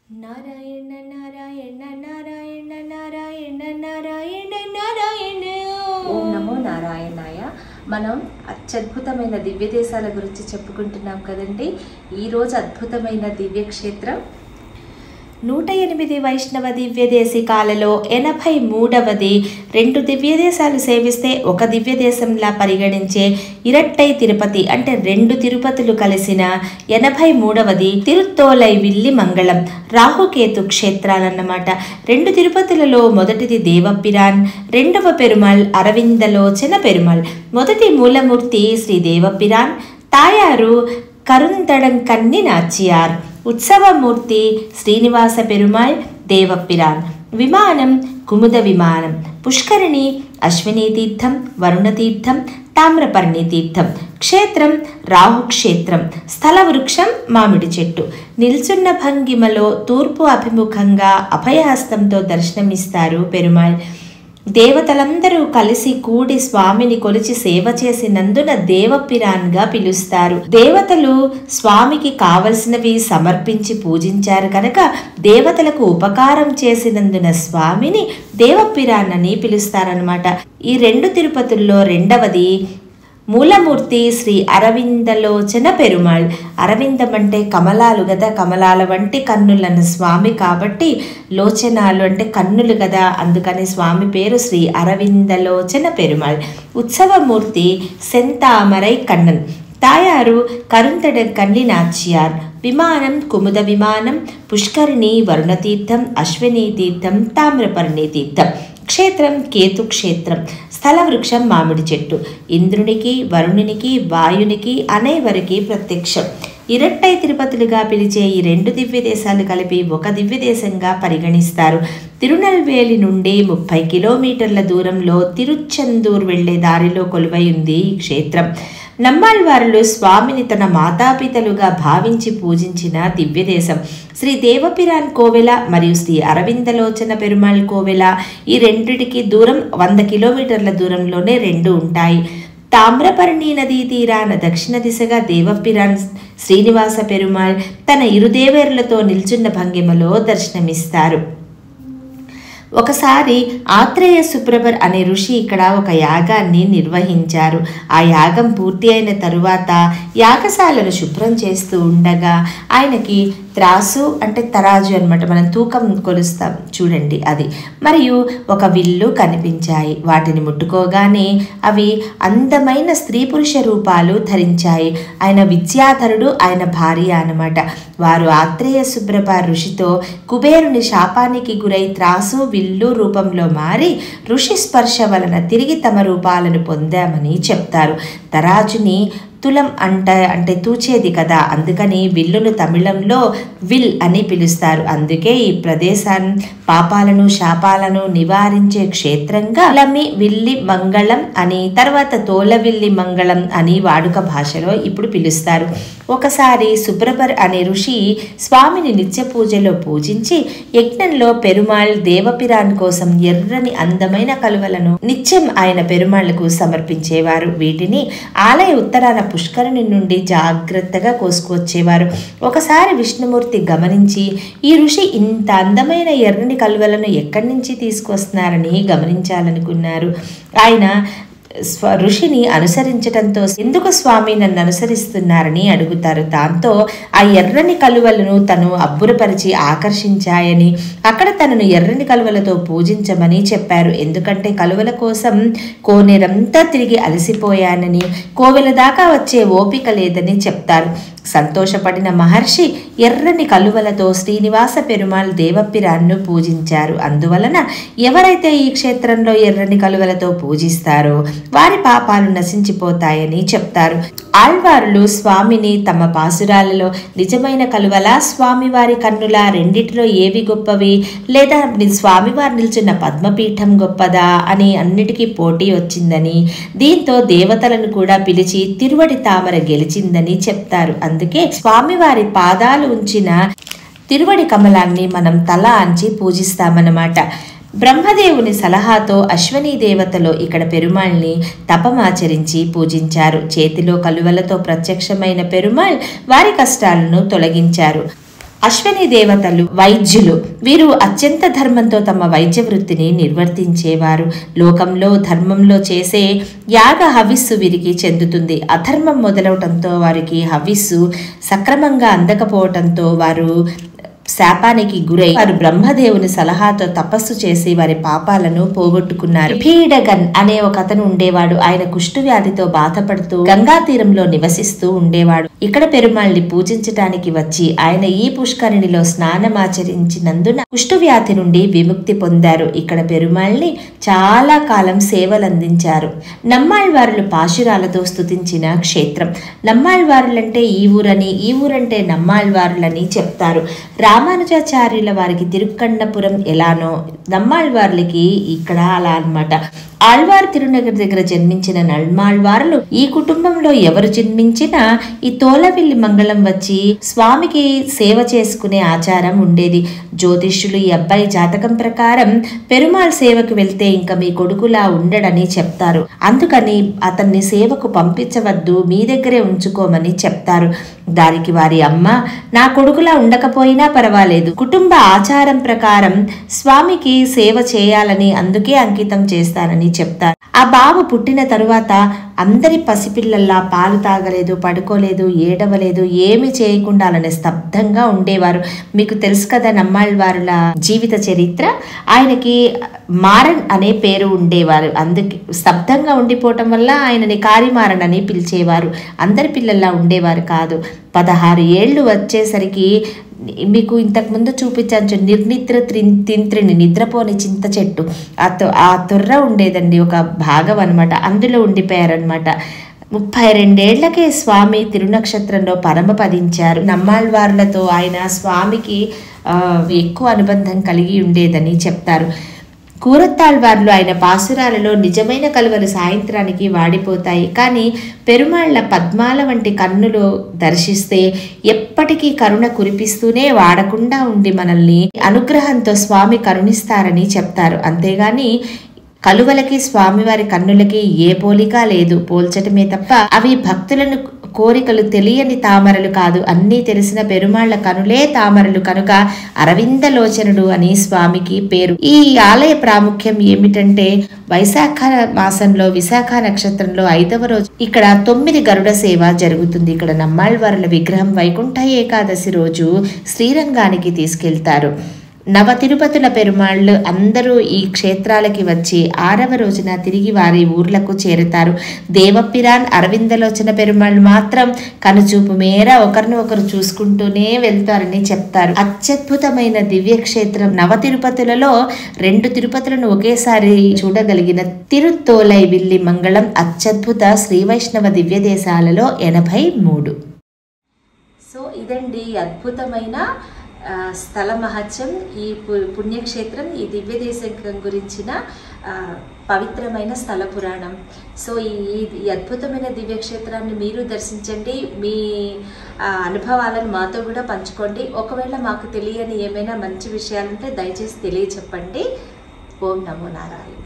నారాయణ నారాయణ నారాయణ నారాయణ నారాయణ నారాయణ. ఓం నమో నారాయణాయ. మనం అత్యద్భుతమైన దివ్య దేశాల గురించి చెప్పుకుంటున్నాం కదండి. ఈరోజు అద్భుతమైన దివ్యక్షేత్రం 108 వైష్ణవ దివ్యదేశికాలలో 83వది. 2 దివ్యదేశాలు సేవిస్తే ఒక దివ్యదేశంలా పరిగణించే ఇరట్టై తిరుపతి అంటే 2 తిరుపతులు కలిసిన 83వది తిరుత్తోలై విల్లి మంగళం రాహుకేతు క్షేత్రాలన్నమాట. 2 తిరుపతులలో మొదటిది దేవపిరాన్, రెండవ పెరుమాళ్ అరవిందలోచన పెరుమాళ్. మొదటి మూలమూర్తి శ్రీ దేవపిరాన్, తాయారు కరుందడంకన్ని నాచియార్. ఉత్సవమూర్తి శ్రీనివాస పెరుమాళ్ దేవపిరాన్. విమానం కుముద విమానం. పుష్కరిణి అశ్వినీ తీర్థం, వరుణతీర్థం, తామ్రపర్ణి తీర్థం. క్షేత్రం రాహుక్షేత్రం. స్థల వృక్షం మామిడి చెట్టు. నిల్చున్న భంగిమలో తూర్పు అభిముఖంగా అభయహస్తంతో దర్శనమిస్తారు పెరుమాళ్. దేవతలందరూ కలిసి కూడి స్వామిని కొలిచి సేవ చేసినందున దేవపిరాన్గా పిలుస్తారు. దేవతలు స్వామికి కావలసినవి సమర్పించి పూజించారు కనుక దేవతలకు ఉపకారం చేసినందున స్వామిని దేవపిరాన్ అని పిలుస్తారనమాట. ఈ 2 తిరుపతుల్లో రెండవది మూలమూర్తి శ్రీ అరవిందలోచన పెరుమాళ్. అరవిందం అంటే కమలాలు కదా, కమలాల వంటి కన్నులన్న స్వామి కాబట్టి లోచనాలు అంటే కన్నులు కదా, అందుకని స్వామి పేరు శ్రీ అరవిందలోచన పెరుమాళ్. ఉత్సవమూర్తి సెంతామరై కన్నన్. తాయారు కరుంతడకన్ని నాచియార్. విమానం కుముద విమానం. పుష్కరిణి వరుణతీర్థం, అశ్వినీ తీర్థం, తామ్రపర్ణి తీర్థం. క్షేత్రం కేతు క్షేత్రం. స్థల వృక్షం మామిడి చెట్టు. ఇంద్రునికి, వరుణునికి, వాయునికి అనేవరికి ప్రత్యక్షం. ఇరట్టై తిరుపతులుగా పిలిచే ఈ 2 దివ్యదేశాలు కలిపి ఒక దివ్యదేశంగా పరిగణిస్తారు. తిరునల్వేలి నుండి 30 కిలోమీటర్ల దూరంలో తిరుచెందూర్ వెళ్లే దారిలో కొలువై ఉంది ఈ క్షేత్రం. నమ్మాళ్వారులు స్వామిని తన మాతాపితలుగా భావించి పూజించిన దివ్యదేశం. శ్రీ దేవపిరాన్ కోవెల మరియు శ్రీ అరవిందలోచన పెరుమాళ్ కోవెల ఈ రెండిటికి దూరం 100 కిలోమీటర్ల దూరంలోనే 2 ఉంటాయి. తామ్రపర్ణి నదీ తీరాన దక్షిణ దిశగా దేవపిరాన్ శ్రీనివాస పెరుమాళ్ తన ఇరుదేవేరులతో నిల్చున్న భంగిమలో దర్శనమిస్తారు. ఒకసారి ఆత్రేయ సుప్రభర్ అనే ఋషి ఇక్కడ ఒక యాగాన్ని నిర్వహించారు. ఆ యాగం పూర్తి అయిన తరువాత యాగశాలను శుభ్రం చేస్తూ ఉండగా ఆయనకి త్రాసు అంటే తరాజు అనమాట, మనం తూకం కొలుస్తాం చూడండి అది, మరియు ఒక విల్లు కనిపించాయి. వాటిని ముట్టుకోగానే అవి అందమైన స్త్రీ పురుష రూపాలు ధరించాయి. ఆయన విద్యాధరుడు, ఆయన భార్య అనమాట. వారు ఆత్రేయ సుప్రభ ఋషితో కుబేరుని శాపానికి గురై త్రాసు విల్లు రూపంలో మారి ఋషి స్పర్శ వలన తిరిగి తమ రూపాలను పొందామని చెప్తారు. తరాజుని తులం అంటే తూచేది కదా, అందుకని విల్లును తమిళంలో విల్ అని పిలుస్తారు. అందుకే ఈ ప్రదేశాన్ని పాపాలను శాపాలను నివారించే క్షేత్రంగా లమి విల్లి మంగళం అని, తర్వాత తోలవిల్లి మంగళం అని వాడుక భాషలో ఇప్పుడు పిలుస్తారు. ఒకసారి సుబ్రబర్ అనే ఋషి స్వామిని నిత్య పూజలో పూజించి యజ్ఞంలో పెరుమాళ్ దేవపిరాన్ కోసం ఎర్రని అందమైన కలువలను నిత్యం ఆయన పెరుమాళ్లకు సమర్పించేవారు. వీటిని ఆలయ ఉత్తరాన పుష్కరిణి నుండి జాగ్రత్తగా కోసుకొచ్చేవారు. ఒకసారి విష్ణుమూర్తి గమనించి ఈ ఋషి ఇంత అందమైన ఎర్రని కలువలను ఎక్కడి నుంచి తీసుకొస్తున్నారని గమనించాలనుకున్నారు. ఆయన ఋషిని అనుసరించటంతో ఎందుకు స్వామి నన్ను అనుసరిస్తున్నారని అడుగుతారు. దాంతో ఆ ఎర్రని కలువలను తను అబ్బురపరిచి ఆకర్షించాయని అక్కడ తనను ఎర్రని కలువలతో పూజించమని చెప్పారు. ఎందుకంటే కలువల కోసం కోనేరంతా తిరిగి అలసిపోయానని, కోవెల దాకా వచ్చే ఓపిక లేదని చెప్తారు. సంతోషపడిన మహర్షి ఎర్రని కలువలతో శ్రీనివాస పెరుమాళ్ దేవపిరాన్ను పూజించారు. అందువలన ఎవరైతే ఈ క్షేత్రంలో ఎర్రని కలువలతో పూజిస్తారో వారి పాపాలు నశించిపోతాయని చెప్తారు. ఆళ్వారులు స్వామిని తమ పాసురాలలో నిజమైన కలువల, స్వామివారి కన్నుల రెండిటిలో ఏవి గొప్పవి, లేదా స్వామివారు నిల్చున్న పద్మపీఠం గొప్పదా అని అన్నిటికీ పోటీ వచ్చిందని, దీంతో దేవతలను కూడా పిలిచి తిరువడి తామర గెలిచిందని చెప్తారు. అందుకే స్వామివారి పాదాలు ఉంచిన తిరువడి కమలాన్ని మనం తల అంచి పూజిస్తామన్నమాట. బ్రహ్మదేవుని సలహాతో అశ్వనీ దేవతలో ఇక్కడ పెరుమాళ్ని తపమాచరించి పూజించారు. చేతిలో కలువలతో ప్రత్యక్షమైన పెరుమాళ్ వారి కష్టాలను తొలగించారు. అశ్విని దేవతలు వైద్యులు. వీరు అత్యంత ధర్మంతో తమ వైద్య వృత్తిని నిర్వర్తించేవారు. లోకంలో ధర్మంలో చేసే యాగ హవిస్సు వీరికి చెందుతుంది. అధర్మం మొదలవటంతో వారికి హవిస్సు సక్రమంగా అందకపోవటంతో వారు శాపానికి గురై వారు బ్రహ్మదేవుని సలహాతో తపస్సు చేసి వారి పాపాలను పోగొట్టుకున్నారు. భీడగన్ అనే ఒక అతను ఉండేవాడు. ఆయన కుష్టు వ్యాధితో బాధపడుతూ గంగా తీరంలో నివసిస్తూ ఉండేవాడు. ఇక్కడ పెరుమాళ్ని పూజించటానికి వచ్చి ఆయన ఈ పుష్కరిణిలో స్నానమాచరించినందున కుష్టు వ్యాధి నుండి విముక్తి పొందారు. ఇక్కడ పెరుమాళ్ని చాలా కాలం సేవలందించారు. నమ్మాళ్వారులు పాశురాలతో స్తుతించిన క్షేత్రం. నమ్మాళ్వారులంటే ఈ ఊరని, ఈ ఊరంటే నమ్మాళ్వారులని చెప్తారు. రామానుజాచార్యుల వారికి తిరుక్కన్నపురం ఎలానో నమ్మాళ్వార్లకి ఇక్కడ అలా అన్నమాట. ఆళ్వార్ తిరునగర్ దగ్గర జన్మించిన నమ్మాళ్వార్లు ఈ కుటుంబంలో ఎవరు జన్మించినా ఈ తోలవిల్లి మంగళం వచ్చి స్వామికి సేవ చేసుకునే ఆచారం ఉండేది. జ్యోతిష్యులు ఈ అబ్బాయి జాతకం ప్రకారం పెరుమాళ్ సేవకు వెళ్తే ఇంకా మీ కొడుకులా ఉండడని చెప్తారు. అందుకని అతన్ని సేవకు పంపించవద్దు, మీ దగ్గరే ఉంచుకోమని చెప్తారు. దానికి వారి అమ్మ, నా కొడుకులా ఉండకపోయినా పర్వాలేదు, కుటుంబ ఆచారం ప్రకారం స్వామికి సేవ చేయాలని అందుకే అంకితం చేస్తానని చెప్తారు. ఆ బాబు పుట్టిన తరువాత అందరి పసిపిల్లల్లా పాలు తాగలేదు, పడుకోలేదు, ఏడవలేదు, ఏమి చేయకుండా అలానే స్తబ్దంగా ఉండేవారు. మీకు తెలుసు కదా నమ్మాళ్వారుల జీవిత చరిత్ర. ఆయనకి మారన్ అనే పేరు ఉండేవారు. అందుకే స్తబ్దంగా ఉండిపోవటం వల్ల ఆయనని కారిమారన్ అని పిలిచేవారు. అందరి పిల్లల్లా ఉండేవారు కాదు. 16 ఏళ్ళు వచ్చేసరికి మీకు ఇంతకుముందు చూపించాను నిర్నిద్ర తింత్రిని, నిద్రపోని చింత చెట్టు, ఆ తొర్ర ఉండేదండి, ఒక భాగం అనమాట. అందులో ఉండిపోయారనమాట. 32 ఏళ్లకే స్వామి తిరునక్షత్రంలో పరమపదించారు. నమ్మాళ్వార్లతో ఆయన స్వామికి ఎక్కువ అనుబంధం కలిగి ఉండేదని చెప్తారు. కూరత్తాళ్వార్లు ఆయన పాసురాలలో నిజమైన కలువలు సాయంత్రానికి వాడిపోతాయి, కానీ పెరుమాళ్ల పద్మాల వంటి కన్నులు దర్శిస్తే ఎప్పటికీ కరుణ కురిపిస్తూనే వాడకుండా ఉండి మనల్ని అనుగ్రహంతో స్వామి కరుణిస్తారని చెప్తారు. అంతేగాని కలువలకి స్వామివారి కన్నులకి ఏ పోలిక లేదు, పోల్చటమే తప్ప అవి భక్తులను కోరికలు తెలియని తామరలు కాదు, అన్నీ తెలిసిన పెరుమాళ్ల కనులే తామరలు కనుక అరవిందలోచనుడు అని స్వామికి పేరు. ఈ ఆలయ ప్రాముఖ్యం ఏమిటంటే వైశాఖ మాసంలో విశాఖ నక్షత్రంలో 5వ రోజు ఇక్కడ 9 గరుడ సేవ జరుగుతుంది. ఇక్కడ నమ్మాళ్వారుల విగ్రహం వైకుంఠ ఏకాదశి రోజు శ్రీరంగానికి తీసుకెళ్తారు. నవ తిరుపతుల పెరుమాళ్ళు అందరూ ఈ క్షేత్రాలకి వచ్చి 6వ రోజున తిరిగి వారి ఊర్లకు చేరుతారు. దేవపిరాన్ అరవిందలోచన పెరుమాళ్ళు మాత్రం కనుచూపు మేర ఒకరిని ఒకరు చూసుకుంటూనే వెళ్తారని చెప్తారు. అత్యద్భుతమైన దివ్య క్షేత్రం. నవ తిరుపతులలో 2 తిరుపతులను ఒకేసారి చూడగలిగిన తిరుత్తోలైవిల్లి మంగళం అత్యద్భుత శ్రీ వైష్ణవ దివ్య దేశాలలో 83. సో ఇదండి అద్భుతమైన స్థల మహత్యం, ఈ పుణ్యక్షేత్రం, ఈ దివ్య దేశం గురించిన పవిత్రమైన స్థల పురాణం. సో ఈ అద్భుతమైన దివ్యక్షేత్రాన్ని మీరు దర్శించండి. మీ అనుభవాలను మాతో కూడా పంచుకోండి. ఒకవేళ మాకు తెలియని ఏమైనా మంచి విషయాలుంటే దయచేసి తెలియచెప్పండి. ఓం నమో నారాయణ.